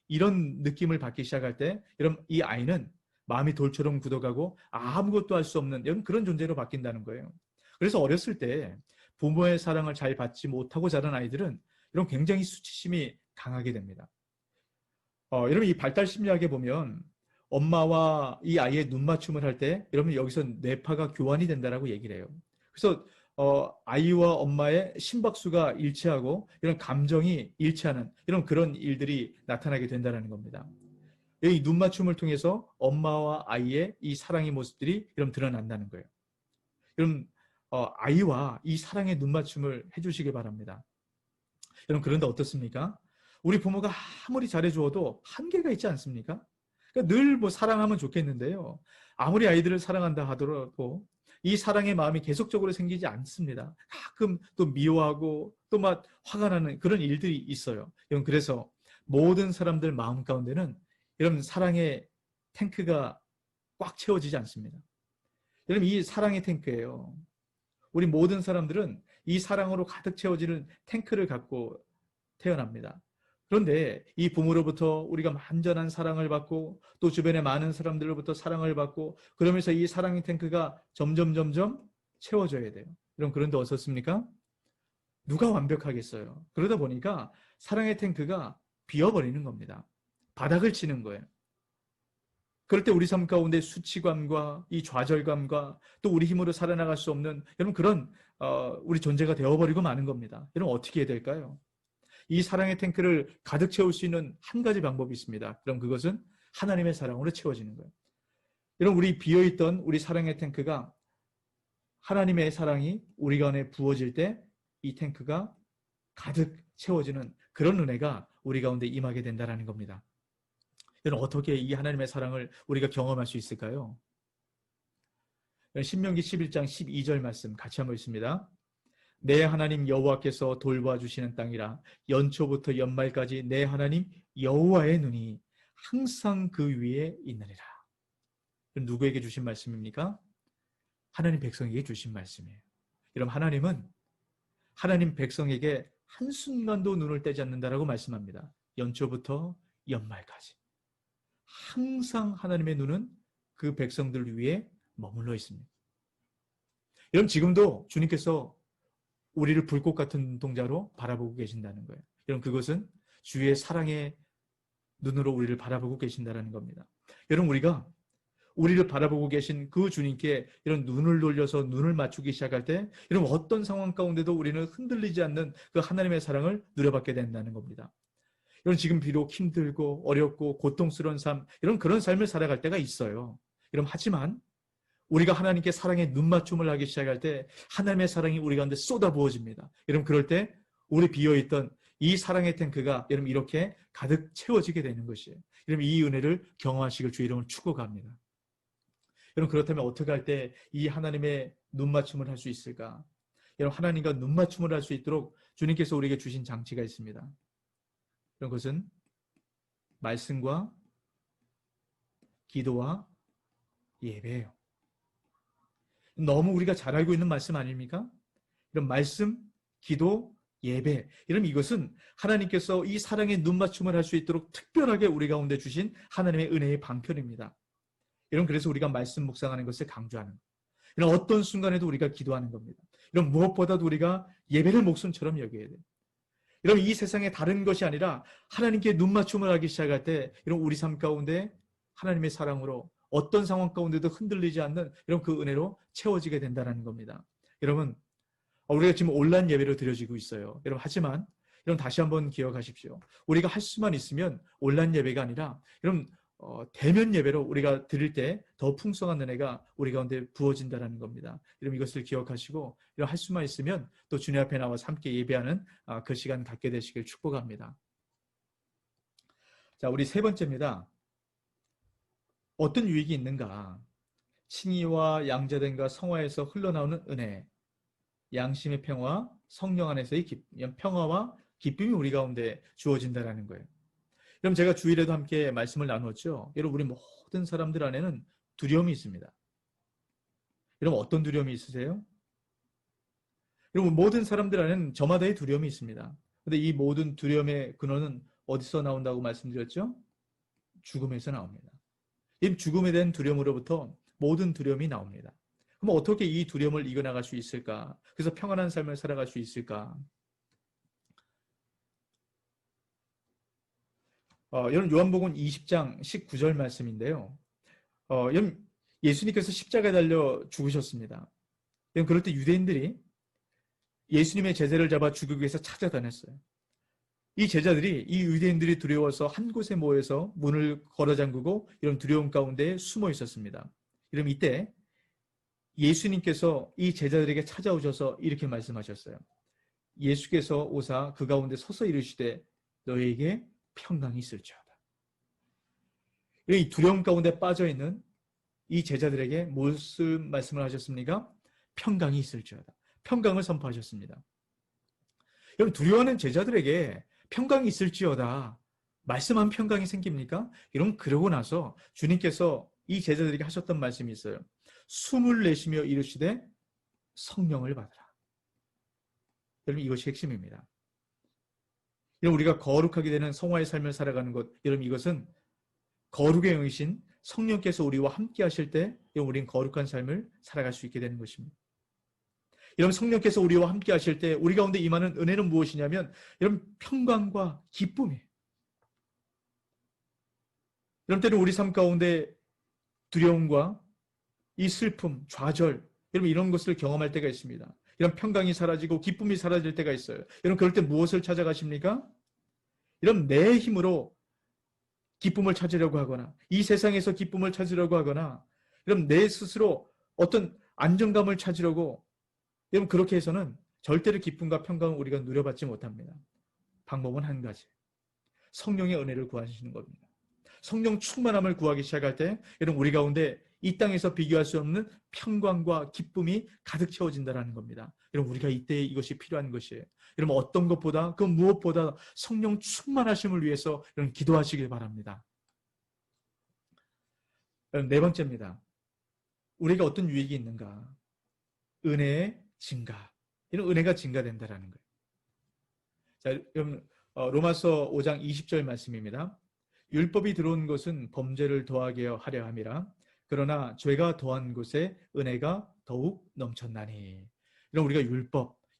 이런 느낌을 받기 시작할 때 이 아이는 마음이 돌처럼 굳어가고 아무것도 할 수 없는 이런 그런 존재로 바뀐다는 거예요. 그래서 어렸을 때 부모의 사랑을 잘 받지 못하고 자란 아이들은 이런 굉장히 수치심이 강하게 됩니다. 여러분 이 발달 심리학에 보면 엄마와 이 아이의 눈 맞춤을 할 때 여러분 여기서 뇌파가 교환이 된다라고 얘기를 해요. 그래서 아이와 엄마의 심박수가 일치하고 이런 감정이 일치하는 이런 그런 일들이 나타나게 된다는 겁니다. 이 눈 맞춤을 통해서 엄마와 아이의 이 사랑의 모습들이 이런 드러난다는 거예요. 그럼 아이와 이 사랑의 눈 맞춤을 해주시기 바랍니다. 여러분 그런데 어떻습니까? 우리 부모가 아무리 잘해주어도 한계가 있지 않습니까? 그러니까 늘 뭐 사랑하면 좋겠는데요. 아무리 아이들을 사랑한다 하더라도 이 사랑의 마음이 계속적으로 생기지 않습니다. 가끔 또 미워하고 또 막 화가 나는 그런 일들이 있어요. 여러분 그래서 모든 사람들 마음 가운데는 이런 사랑의 탱크가 꽉 채워지지 않습니다. 여러분 이 사랑의 탱크예요. 우리 모든 사람들은 이 사랑으로 가득 채워지는 탱크를 갖고 태어납니다. 그런데 이 부모로부터 우리가 완전한 사랑을 받고 또 주변의 많은 사람들로부터 사랑을 받고 그러면서 이 사랑의 탱크가 점점 채워져야 돼요. 여러분 그런데 어떻습니까? 누가 완벽하겠어요? 그러다 보니까 사랑의 탱크가 비어버리는 겁니다. 바닥을 치는 거예요. 그럴 때 우리 삶 가운데 수치감과 이 좌절감과 또 우리 힘으로 살아나갈 수 없는 여러분 그런 우리 존재가 되어버리고 마는 겁니다. 여러분 어떻게 해야 될까요? 이 사랑의 탱크를 가득 채울 수 있는 한 가지 방법이 있습니다. 그럼 그것은 하나님의 사랑으로 채워지는 거예요. 여러분 우리 비어있던 우리 사랑의 탱크가 하나님의 사랑이 우리 가운데 부어질 때 이 탱크가 가득 채워지는 그런 은혜가 우리 가운데 임하게 된다는 겁니다. 여러분 어떻게 이 하나님의 사랑을 우리가 경험할 수 있을까요? 신명기 11장 12절 말씀 같이 한번 읽습니다. 내 하나님 여호와께서 돌봐주시는 땅이라 연초부터 연말까지 내 하나님 여호와의 눈이 항상 그 위에 있느니라. 누구에게 주신 말씀입니까? 하나님 백성에게 주신 말씀이에요. 여러분 하나님은 하나님 백성에게 한순간도 눈을 떼지 않는다라고 말씀합니다. 연초부터 연말까지. 항상 하나님의 눈은 그 백성들 위에 머물러 있습니다. 여러분 지금도 주님께서 우리를 불꽃 같은 눈동자로 바라보고 계신다는 거예요. 여러분 그것은 주의 사랑의 눈으로 우리를 바라보고 계신다는 겁니다. 여러분 우리가 우리를 바라보고 계신 그 주님께 이런 눈을 돌려서 눈을 맞추기 시작할 때 여러분 어떤 상황 가운데도 우리는 흔들리지 않는 그 하나님의 사랑을 누려받게 된다는 겁니다. 여러분 지금 비록 힘들고 어렵고 고통스러운 삶 이런 그런 삶을 살아갈 때가 있어요. 여러분 하지만 우리가 하나님께 사랑의 눈맞춤을 하기 시작할 때 하나님의 사랑이 우리 가운데 쏟아부어집니다. 여러분 그럴 때 우리 비어있던 이 사랑의 탱크가 여러분 이렇게 가득 채워지게 되는 것이에요. 여러분 이 은혜를 경험하시길 주의 이름으로 축복합니다. 여러분 그렇다면 어떻게 할 때 이 하나님의 눈맞춤을 할 수 있을까? 여러분 하나님과 눈맞춤을 할 수 있도록 주님께서 우리에게 주신 장치가 있습니다. 그런 것은 말씀과 기도와 예배예요. 너무 우리가 잘 알고 있는 말씀 아닙니까? 이런 말씀, 기도, 예배. 이런 이것은 하나님께서 이 사랑의 눈맞춤을 할 수 있도록 특별하게 우리 가운데 주신 하나님의 은혜의 방편입니다. 이런 그래서 우리가 말씀 묵상하는 것을 강조하는 거예요. 이런 어떤 순간에도 우리가 기도하는 겁니다. 이런 무엇보다도 우리가 예배를 목숨처럼 여겨야 돼요. 이런 이 세상에 다른 것이 아니라 하나님께 눈맞춤을 하기 시작할 때 이런 우리 삶 가운데 하나님의 사랑으로 어떤 상황 가운데도 흔들리지 않는 이런 그 은혜로 채워지게 된다는 겁니다. 여러분 우리가 지금 온라인 예배로 드려지고 있어요. 여러분 하지만 여러분 다시 한번 기억하십시오. 우리가 할 수만 있으면 온라인 예배가 아니라 여러분 대면 예배로 우리가 드릴 때 더 풍성한 은혜가 우리 가운데 부어진다는 겁니다. 여러분 이것을 기억하시고 할 수만 있으면 또 주님 앞에 나와서 함께 예배하는 그 시간 갖게 되시길 축복합니다. 자, 우리 세 번째입니다. 어떤 유익이 있는가? 칭의와 양자됨과 성화에서 흘러나오는 은혜, 양심의 평화, 성령 안에서의 평화와 기쁨이 우리 가운데 주어진다라는 거예요. 그럼 제가 주일에도 함께 말씀을 나누었죠. 여러분, 우리 모든 사람들 안에는 두려움이 있습니다. 여러분, 어떤 두려움이 있으세요? 여러분, 모든 사람들 안에는 저마다의 두려움이 있습니다. 근데 이 모든 두려움의 근원은 어디서 나온다고 말씀드렸죠? 죽음에서 나옵니다. 이 죽음에 대한 두려움으로부터 모든 두려움이 나옵니다. 그럼 어떻게 이 두려움을 이겨나갈 수 있을까? 그래서 평안한 삶을 살아갈 수 있을까? 여러분, 요한복음 20장 19절 말씀인데요. 여러분, 예수님께서 십자가에 달려 죽으셨습니다. 여러분, 그럴 때 유대인들이 예수님의 제자를 잡아 죽이기 위해서 찾아다녔어요. 이 제자들이, 이 유대인들이 두려워서 한 곳에 모여서 문을 걸어 잠그고 이런 두려움 가운데 숨어 있었습니다. 그럼 이때 예수님께서 이 제자들에게 찾아오셔서 이렇게 말씀하셨어요. 예수께서 오사 그 가운데 서서 이르시되 너에게 평강이 있을지어다. 이 두려움 가운데 빠져있는 이 제자들에게 무슨 말씀을 하셨습니까? 평강이 있을지어다. 평강을 선포하셨습니다. 여러분, 두려워하는 제자들에게 평강이 있을지어다. 말씀한 평강이 생깁니까? 여러분, 그러고 나서 주님께서 이 제자들에게 하셨던 말씀이 있어요. 숨을 내쉬며 이르시되 성령을 받으라. 여러분, 이것이 핵심입니다. 여러분, 우리가 거룩하게 되는 성화의 삶을 살아가는 것, 여러분, 이것은 거룩의 영이신 성령께서 우리와 함께 하실 때 우리는 거룩한 삶을 살아갈 수 있게 되는 것입니다. 여러분, 성령께서 우리와 함께 하실 때 우리 가운데 임하는 은혜는 무엇이냐면 여러분, 평강과 기쁨이에요. 여러분, 때는 우리 삶 가운데 두려움과 이 슬픔, 좌절, 여러분, 이런 것을 경험할 때가 있습니다. 이런 평강이 사라지고 기쁨이 사라질 때가 있어요. 여러분, 그럴 때 무엇을 찾아가십니까? 이런 내 힘으로 기쁨을 찾으려고 하거나 이 세상에서 기쁨을 찾으려고 하거나 여러분, 내 스스로 어떤 안정감을 찾으려고 여러분, 그렇게 해서는 절대로 기쁨과 평강을 우리가 누려받지 못합니다. 방법은 한 가지. 성령의 은혜를 구하시는 겁니다. 성령 충만함을 구하기 시작할 때 여러분, 우리 가운데 이 땅에서 비교할 수 없는 평강과 기쁨이 가득 채워진다는 겁니다. 여러분, 우리가 이때 이것이 필요한 것이에요. 여러분, 어떤 것보다 그 무엇보다 성령 충만하심을 위해서 여러분 기도하시길 바랍니다. 여러분, 네 번째입니다. 우리가 어떤 유익이 있는가? 은혜의 증가. 이런 은혜가 증가된다는 거예요. 자, 여러분, 로마서 5장 20절 말씀입니다. 율법이 들어온 것은 범죄를 더하게 하려 함이라. 그러나 죄가 더한 곳에 은혜가 더욱 넘쳤나니. 이런 우리가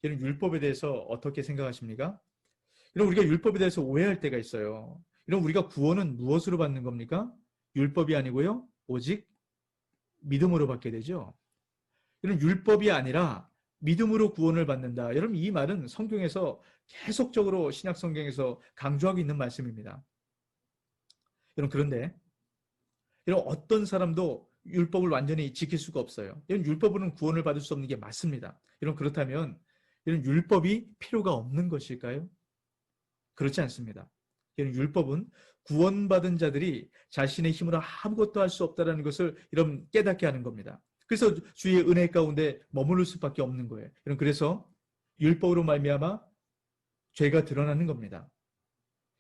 이런 율법에 대해서 어떻게 생각하십니까? 이런 우리가 율법에 대해서 오해할 때가 있어요. 이런 우리가 구원은 무엇으로 받는 겁니까? 율법이 아니고요. 오직 믿음으로 받게 되죠. 이런 율법이 아니라 믿음으로 구원을 받는다. 여러분, 이 말은 성경에서 계속적으로 신약 성경에서 강조하고 있는 말씀입니다. 여러분, 그런데 이런 어떤 사람도 율법을 완전히 지킬 수가 없어요. 이런 율법으로는 구원을 받을 수 없는 게 맞습니다. 이런 그렇다면 이런 율법이 필요가 없는 것일까요? 그렇지 않습니다. 이런 율법은 구원받은 자들이 자신의 힘으로 아무것도 할 수 없다는 것을 이런 깨닫게 하는 겁니다. 그래서 주의 은혜 가운데 머무를 수밖에 없는 거예요. 그래서 율법으로 말미암아 죄가 드러나는 겁니다.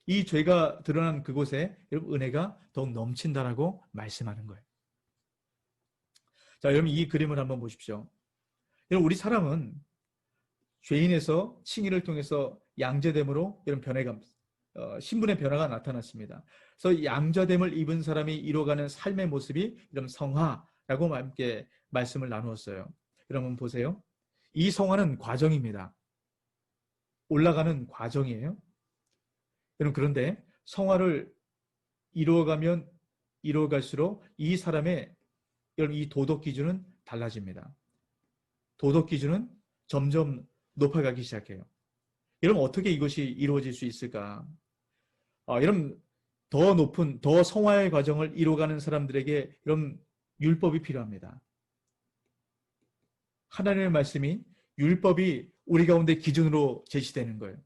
이 죄가 드러난 그곳에 여러분, 은혜가 더욱 넘친다라고 말씀하는 거예요. 자, 여러분, 이 그림을 한번 보십시오. 여러분, 우리 사람은 죄인에서 칭의를 통해서 양자됨으로 이런 변화가 신분의 변화가 나타났습니다. 그래서 양자됨을 입은 사람이 이뤄가는 삶의 모습이 이런 성화라고 함께 말씀을 나누었어요. 여러분 보세요. 이 성화는 과정입니다. 올라가는 과정이에요. 여러분, 그런데 성화를 이루어가면 이루어갈수록 이 사람의 이 도덕 기준은 달라집니다. 도덕 기준은 점점 높아가기 시작해요. 여러분, 어떻게 이것이 이루어질 수 있을까? 여러분, 더 높은, 더 성화의 과정을 이루어가는 사람들에게 이런 율법이 필요합니다. 하나님의 말씀이 율법이 우리 가운데 기준으로 제시되는 거예요.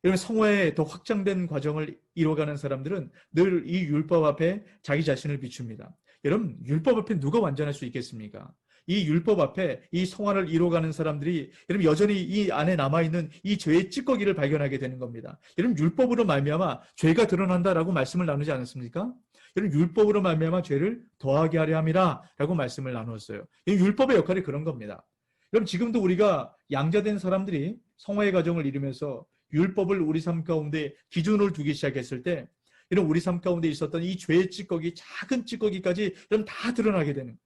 여러분, 성화의 더 확장된 과정을 이루어가는 사람들은 늘 이 율법 앞에 자기 자신을 비춥니다. 여러분, 율법 앞에 누가 완전할 수 있겠습니까? 이 율법 앞에 이 성화를 이루어가는 사람들이 여러분 여전히 이 안에 남아있는 이 죄의 찌꺼기를 발견하게 되는 겁니다. 여러분, 율법으로 말미암아 죄가 드러난다라고 말씀을 나누지 않았습니까? 여러분, 율법으로 말미암아 죄를 더하게 하려 함이라 라고 말씀을 나누었어요. 이 율법의 역할이 그런 겁니다. 여러분, 지금도 우리가 양자된 사람들이 성화의 과정을 이루면서 율법을 우리 삶 가운데 기준으로 두기 시작했을 때 이런 우리 삶 가운데 있었던 이 죄의 찌꺼기, 작은 찌꺼기까지 이런 다 드러나게 되는,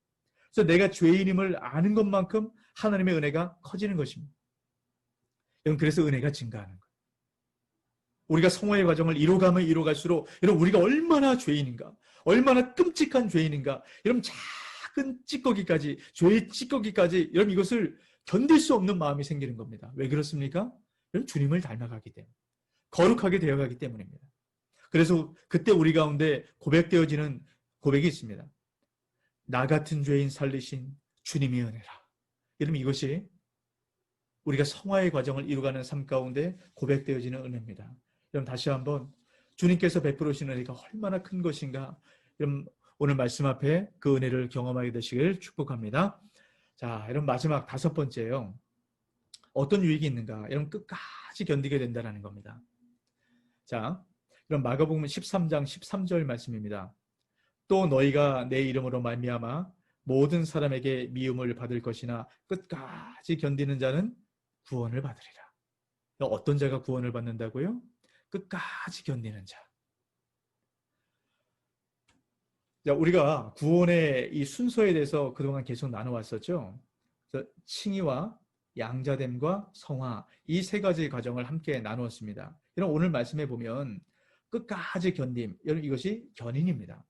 그래서 내가 죄인임을 아는 것만큼 하나님의 은혜가 커지는 것입니다. 여러분, 그래서 은혜가 증가하는 거예요. 우리가 성화의 과정을 이뤄가면 이뤄갈수록 여러분, 우리가 얼마나 죄인인가, 얼마나 끔찍한 죄인인가, 여러분, 작은 찌꺼기까지, 죄의 찌꺼기까지 여러분, 이것을 견딜 수 없는 마음이 생기는 겁니다. 왜 그렇습니까? 여러분, 주님을 닮아가기 때문에, 거룩하게 되어가기 때문입니다. 그래서 그때 우리 가운데 고백되어지는 고백이 있습니다. 나 같은 죄인 살리신 주님의 은혜라. 여러분, 이것이 우리가 성화의 과정을 이루어가는 삶 가운데 고백되어지는 은혜입니다. 여러분, 다시 한번 주님께서 베풀으신 은혜가 얼마나 큰 것인가, 여러분, 오늘 말씀 앞에 그 은혜를 경험하게 되시길 축복합니다. 자, 여러분, 마지막 5번째예요. 어떤 유익이 있는가? 여러분, 끝까지 견디게 된다는 겁니다. 자, 그럼 마가복음 13장 13절 말씀입니다. 또 너희가 내 이름으로 말미암아 모든 사람에게 미움을 받을 것이나 끝까지 견디는 자는 구원을 받으리라. 어떤 자가 구원을 받는다고요? 끝까지 견디는 자. 자, 우리가 구원의 이 순서에 대해서 그동안 계속 나눠왔었죠. 그래서 칭의와 양자됨과 성화, 이 3가지 과정을 함께 나누었습니다. 이런 오늘 말씀해 보면 끝까지 견딤, 여러분, 이것이 견인입니다.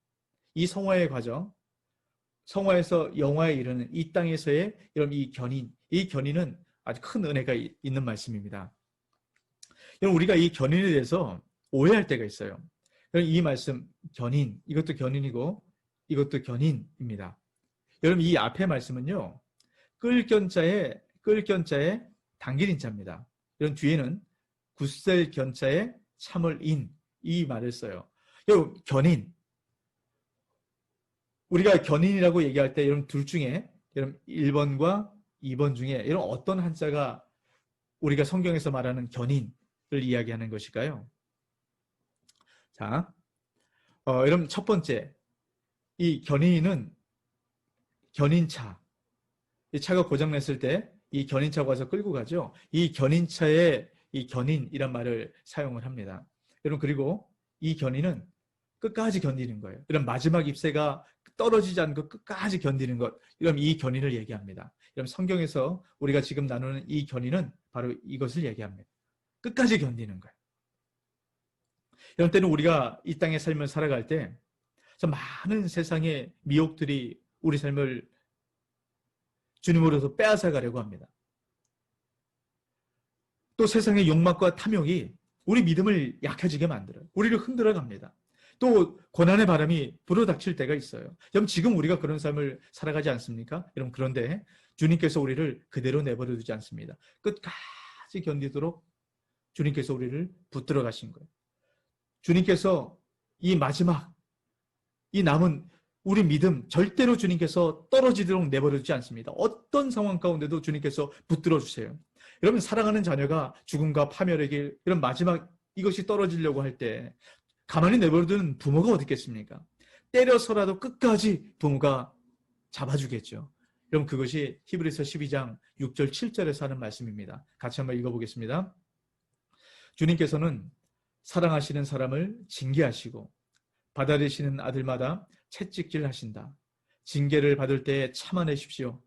이 성화의 과정, 성화에서 영화에 이르는 이 땅에서의 여러분, 이 견인은 아주 큰 은혜가 있는 말씀입니다. 여러분, 우리가 이 견인에 대해서 오해할 때가 있어요. 이 말씀, 견인, 이것도 견인이고 이것도 견인입니다. 여러분, 이 앞에 말씀은요, 끌견자의 당길인자입니다. 이런 뒤에는 굳셀 견자의 참을 인, 이 말을 써요. 여러분, 견인, 우리가 견인이라고 얘기할 때 여러분, 둘 중에 여러분 1번과 2번 중에 여러분, 어떤 한자가 우리가 성경에서 말하는 견인을 이야기하는 것일까요? 자, 여러분, 첫 번째, 이 견인은 견인차. 이 차가 고장났을 때 이 견인차가 와서 끌고 가죠. 이 견인차에 이 견인이란 말을 사용을 합니다. 여러분, 그리고 이 견인은 끝까지 견디는 거예요. 이런 마지막 잎새가 떨어지지 않고 끝까지 견디는 것, 이런 이 견인을 얘기합니다. 이런 성경에서 우리가 지금 나누는 이 견인은 바로 이것을 얘기합니다. 끝까지 견디는 거예요. 이런 때는 우리가 이 땅의 삶을 살아갈 때 많은 세상의 미혹들이 우리 삶을 주님으로서 빼앗아 가려고 합니다. 또 세상의 욕망과 탐욕이 우리 믿음을 약해지게 만들어요. 우리를 흔들어 갑니다. 또 고난의 바람이 불어닥칠 때가 있어요. 여러분, 지금 우리가 그런 삶을 살아가지 않습니까? 여러분, 그런데 주님께서 우리를 그대로 내버려 두지 않습니다. 끝까지 견디도록 주님께서 우리를 붙들어 가신 거예요. 주님께서 이 마지막, 이 남은 우리 믿음 절대로 주님께서 떨어지도록 내버려 두지 않습니다. 어떤 상황 가운데도 주님께서 붙들어 주세요. 여러분, 사랑하는 자녀가 죽음과 파멸의 길, 이런 마지막 이것이 떨어지려고 할 때 가만히 내버려두는 부모가 어디 있겠습니까? 때려서라도 끝까지 부모가 잡아주겠죠. 여러분, 그것이 히브리서 12장 6절 7절에서 하는 말씀입니다. 같이 한번 읽어보겠습니다. 주님께서는 사랑하시는 사람을 징계하시고 받아들이시는 아들마다 채찍질 하신다. 징계를 받을 때 참아내십시오.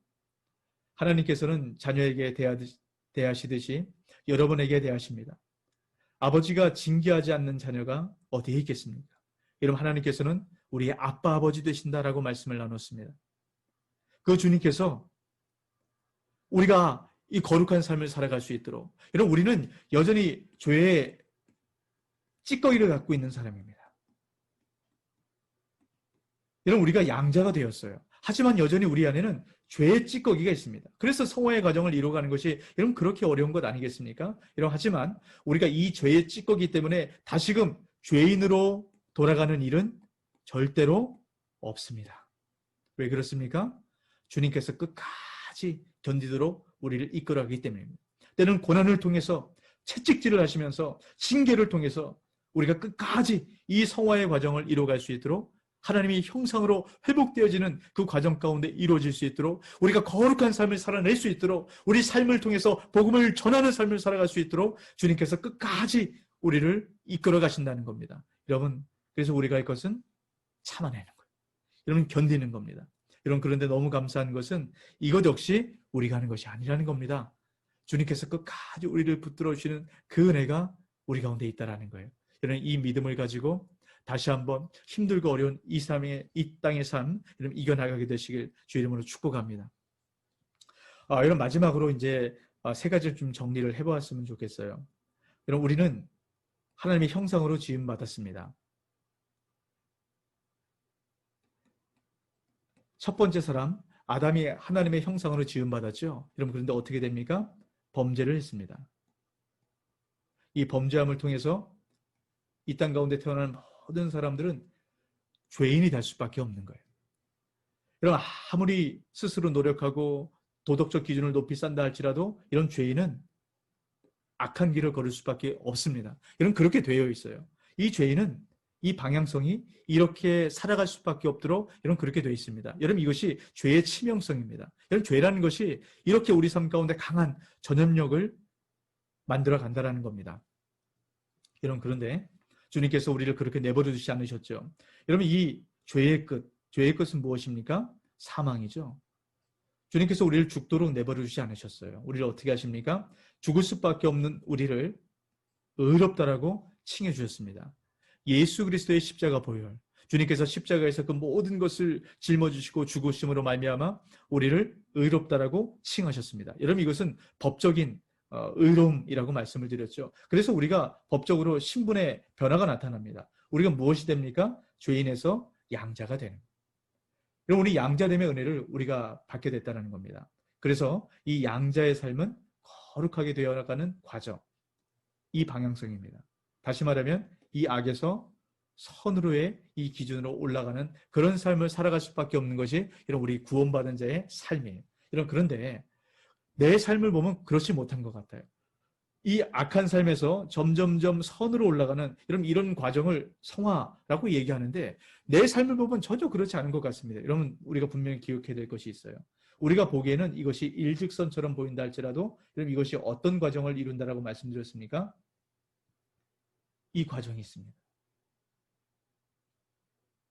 하나님께서는 자녀에게 대하시듯이 여러분에게 대하십니다. 아버지가 징계하지 않는 자녀가 어디에 있겠습니까? 여러분, 하나님께서는 우리의 아빠 아버지 되신다라고 말씀을 나눴습니다. 그 주님께서 우리가 이 거룩한 삶을 살아갈 수 있도록, 여러분, 우리는 여전히 죄의 찌꺼기를 갖고 있는 사람입니다. 여러분, 우리가 양자가 되었어요. 하지만 여전히 우리 안에는 죄의 찌꺼기가 있습니다. 그래서 성화의 과정을 이루어가는 것이 여러분 그렇게 어려운 것 아니겠습니까? 여러분, 하지만 우리가 이 죄의 찌꺼기 때문에 다시금 죄인으로 돌아가는 일은 절대로 없습니다. 왜 그렇습니까? 주님께서 끝까지 견디도록 우리를 이끌어가기 때문입니다. 때는 고난을 통해서 채찍질을 하시면서 징계를 통해서 우리가 끝까지 이 성화의 과정을 이루어갈 수 있도록 하나님의 형상으로 회복되어지는 그 과정 가운데 이루어질 수 있도록 우리가 거룩한 삶을 살아낼 수 있도록 우리 삶을 통해서 복음을 전하는 삶을 살아갈 수 있도록 주님께서 끝까지 우리를 이끌어 가신다는 겁니다. 여러분, 그래서 우리가 할 것은 참아내는 거예요. 여러분, 견디는 겁니다. 여러분, 그런데 너무 감사한 것은 이것 역시 우리가 하는 것이 아니라는 겁니다. 주님께서 끝까지 우리를 붙들어 주시는 그 은혜가 우리 가운데 있다라는 거예요. 여러분, 이 믿음을 가지고 다시 한번 힘들고 어려운 이 땅의 삶, 여러분 이겨나가게 되시길 주 이름으로 축복합니다. 여러분, 마지막으로 이제 세 가지를 좀 정리를 해보았으면 좋겠어요. 여러분, 우리는 하나님의 형상으로 지음받았습니다. 첫 번째 사람, 아담이 하나님의 형상으로 지음받았죠. 여러분, 그런데 어떻게 됩니까? 범죄를 했습니다. 이 범죄함을 통해서 이 땅 가운데 태어나는 모든 사람들은 죄인이 될 수밖에 없는 거예요. 여러분, 아무리 스스로 노력하고 도덕적 기준을 높이 쌓는다 할지라도 이런 죄인은 악한 길을 걸을 수밖에 없습니다. 여러분, 그렇게 되어 있어요. 이 죄인은 이 방향성이 이렇게 살아갈 수밖에 없도록 여러분 그렇게 되어 있습니다. 여러분, 이것이 죄의 치명성입니다. 여러분, 죄라는 것이 이렇게 우리 삶 가운데 강한 전염력을 만들어 간다라는 겁니다. 여러분, 그런데 주님께서 우리를 그렇게 내버려 두지 않으셨죠. 여러분, 이 죄의 끝은 무엇입니까? 사망이죠. 주님께서 우리를 죽도록 내버려 두지 않으셨어요. 우리를 어떻게 하십니까? 죽을 수밖에 없는 우리를 의롭다라고 칭해 주셨습니다. 예수 그리스도의 십자가 보혈, 주님께서 십자가에서 그 모든 것을 짊어지시고 죽으심으로 말미암아 우리를 의롭다라고 칭하셨습니다. 여러분, 이것은 법적인 의로움이라고 말씀을 드렸죠. 그래서 우리가 법적으로 신분의 변화가 나타납니다. 우리가 무엇이 됩니까? 죄인에서 양자가 되는. 여러분, 우리 양자됨의 은혜를 우리가 받게 됐다는 겁니다. 그래서 이 양자의 삶은 거룩하게 되어가는 과정, 이 방향성입니다. 다시 말하면 이 악에서 선으로의 이 기준으로 올라가는 그런 삶을 살아갈 수밖에 없는 것이 이런 우리 구원받은 자의 삶이에요. 그런데 내 삶을 보면 그렇지 못한 것 같아요. 이 악한 삶에서 점점점 선으로 올라가는 이런 과정을 성화라고 얘기하는데 내 삶을 보면 전혀 그렇지 않은 것 같습니다. 여러분, 우리가 분명히 기억해야 될 것이 있어요. 우리가 보기에는 이것이 일직선처럼 보인다 할지라도 여러분, 이것이 어떤 과정을 이룬다라고 말씀드렸습니까? 이 과정이 있습니다.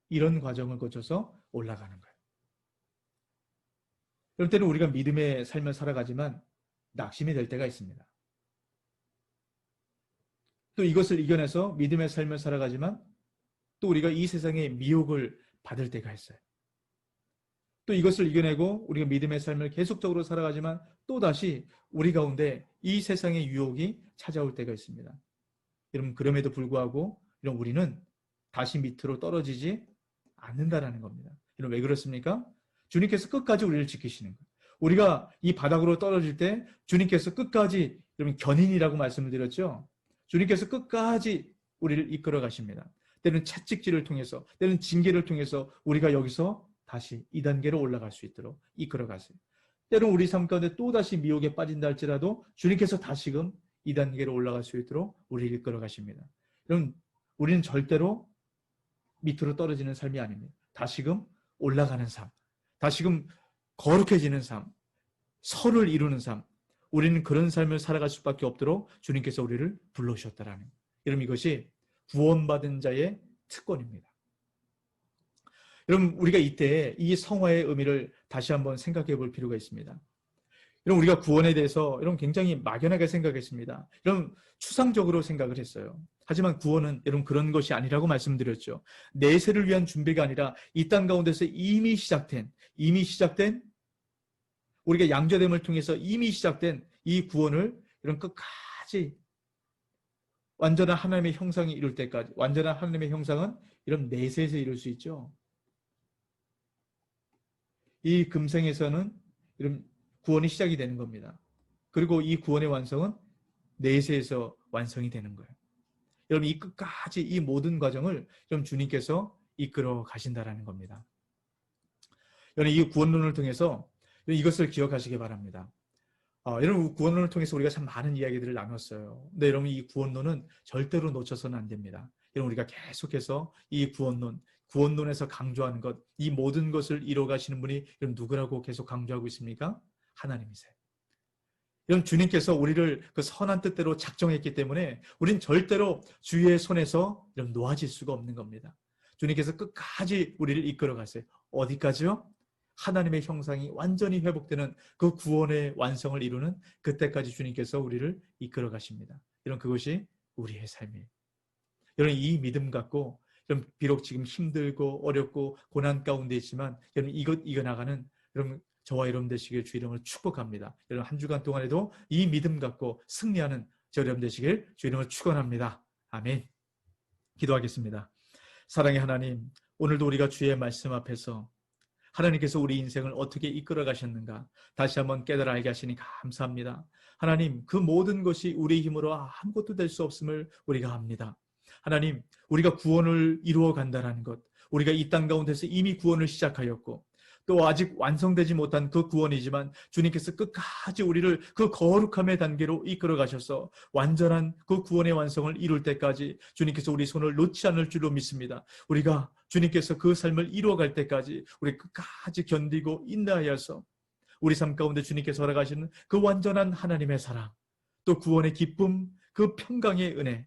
이런 과정을 거쳐서 올라가는 거예요. 그럴 때는 우리가 믿음의 삶을 살아가지만 낙심이 될 때가 있습니다. 또 이것을 이겨내서 믿음의 삶을 살아가지만 또 우리가 이 세상의 미혹을 받을 때가 있어요. 또 이것을 이겨내고 우리가 믿음의 삶을 계속적으로 살아가지만 또다시 우리 가운데 이 세상의 유혹이 찾아올 때가 있습니다. 여러분, 그럼에도 불구하고 이런 우리는 다시 밑으로 떨어지지 않는다라는 겁니다. 여러분, 왜 그렇습니까? 주님께서 끝까지 우리를 지키시는 거예요. 우리가 이 바닥으로 떨어질 때 주님께서 끝까지, 여러분, 견인이라고 말씀을 드렸죠. 주님께서 끝까지 우리를 이끌어 가십니다. 때는 채찍질을 통해서, 때는 징계를 통해서 우리가 여기서 다시 2단계로 올라갈 수 있도록 이끌어 가세요. 때는 우리 삶 가운데 또다시 미혹에 빠진다 할지라도 주님께서 다시금 2단계로 올라갈 수 있도록 우리를 이끌어 가십니다. 여러분, 우리는 절대로 밑으로 떨어지는 삶이 아닙니다. 다시금 올라가는 삶, 다시금 거룩해지는 삶, 선을 이루는 삶, 우리는 그런 삶을 살아갈 수밖에 없도록 주님께서 우리를 불러주셨다라는, 여러분, 이것이 구원받은 자의 특권입니다. 여러분, 우리가 이때 이 성화의 의미를 다시 한번 생각해 볼 필요가 있습니다. 여러분, 우리가 구원에 대해서 여러분 굉장히 막연하게 생각했습니다. 여러분, 추상적으로 생각을 했어요. 하지만 구원은 여러분 그런 것이 아니라고 말씀드렸죠. 내세를 위한 준비가 아니라 이 땅 가운데서 이미 시작된 우리가 양자됨을 통해서 이미 시작된 이 구원을 이런 끝까지 완전한 하나님의 형상이 이룰 때까지, 완전한 하나님의 형상은 이런 내세에서 이룰 수 있죠. 이 금생에서는 이런 구원이 시작이 되는 겁니다. 그리고 이 구원의 완성은 내세에서 완성이 되는 거예요. 여러분, 이 끝까지 이 모든 과정을 좀 주님께서 이끌어 가신다라는 겁니다. 여러분 이 구원론을 통해서 이것을 기억하시기 바랍니다. 여러분 구원론을 통해서 우리가 참 많은 이야기들을 나눴어요. 근데 여러분 이 구원론은 절대로 놓쳐서는 안 됩니다. 여러분 우리가 계속해서 이 구원론에서 강조하는 것, 이 모든 것을 이뤄 가시는 분이 여러분 누구라고 계속 강조하고 있습니까? 하나님이세요. 여러분 주님께서 우리를 그 선한 뜻대로 작정했기 때문에 우린 절대로 주의 손에서 여러분 놓아질 수가 없는 겁니다. 주님께서 끝까지 우리를 이끌어 가세요. 어디까지요? 하나님의 형상이 완전히 회복되는 그 구원의 완성을 이루는 그때까지 주님께서 우리를 이끌어 가십니다. 여러분 그것이 우리의 삶이에요. 여러분 이 믿음 갖고 여러분 비록 지금 힘들고 어렵고 고난 가운데 있지만 여러분 이거 나가는 여러분 저와 여러분 되시길 주 이름으로 축복합니다. 여러분 한 주간 동안에도 이 믿음 갖고 승리하는 저 여러분 되시길 주 이름으로 축원합니다. 아멘. 기도하겠습니다. 사랑의 하나님, 오늘도 우리가 주의 말씀 앞에서 하나님께서 우리 인생을 어떻게 이끌어 가셨는가 다시 한번 깨달아 알게 하시니 감사합니다. 하나님, 그 모든 것이 우리의 힘으로 아무것도 될 수 없음을 우리가 압니다. 하나님, 우리가 구원을 이루어 간다는 것, 우리가 이 땅 가운데서 이미 구원을 시작하였고 또 아직 완성되지 못한 그 구원이지만 주님께서 끝까지 우리를 그 거룩함의 단계로 이끌어 가셔서 완전한 그 구원의 완성을 이룰 때까지 주님께서 우리 손을 놓지 않을 줄로 믿습니다. 우리가 주님께서 그 삶을 이루어갈 때까지 우리 끝까지 견디고 인내하여서 우리 삶 가운데 주님께서 허락하시는 그 완전한 하나님의 사랑, 또 구원의 기쁨, 그 평강의 은혜,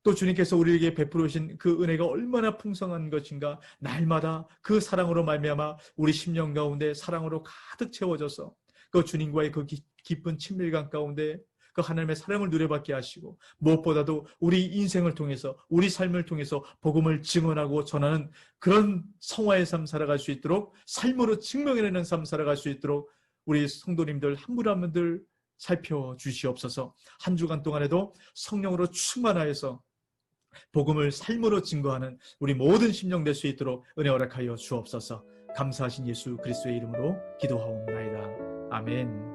또 주님께서 우리에게 베풀어 주신 그 은혜가 얼마나 풍성한 것인가 날마다 그 사랑으로 말미암아 우리 심령 가운데 사랑으로 가득 채워져서 그 주님과의 그 깊은 친밀감 가운데 그 하나님의 사랑을 누려받게 하시고 무엇보다도 우리 인생을 통해서 우리 삶을 통해서 복음을 증언하고 전하는 그런 성화의 삶 살아갈 수 있도록 삶으로 증명해내는 삶 살아갈 수 있도록 우리 성도님들 한 분 한 분들 살펴주시옵소서. 한 주간 동안에도 성령으로 충만하여서 복음을 삶으로 증거하는 우리 모든 심령 될 수 있도록 은혜 허락하여 주옵소서. 감사하신 예수 그리스도의 이름으로 기도하옵나이다. 아멘.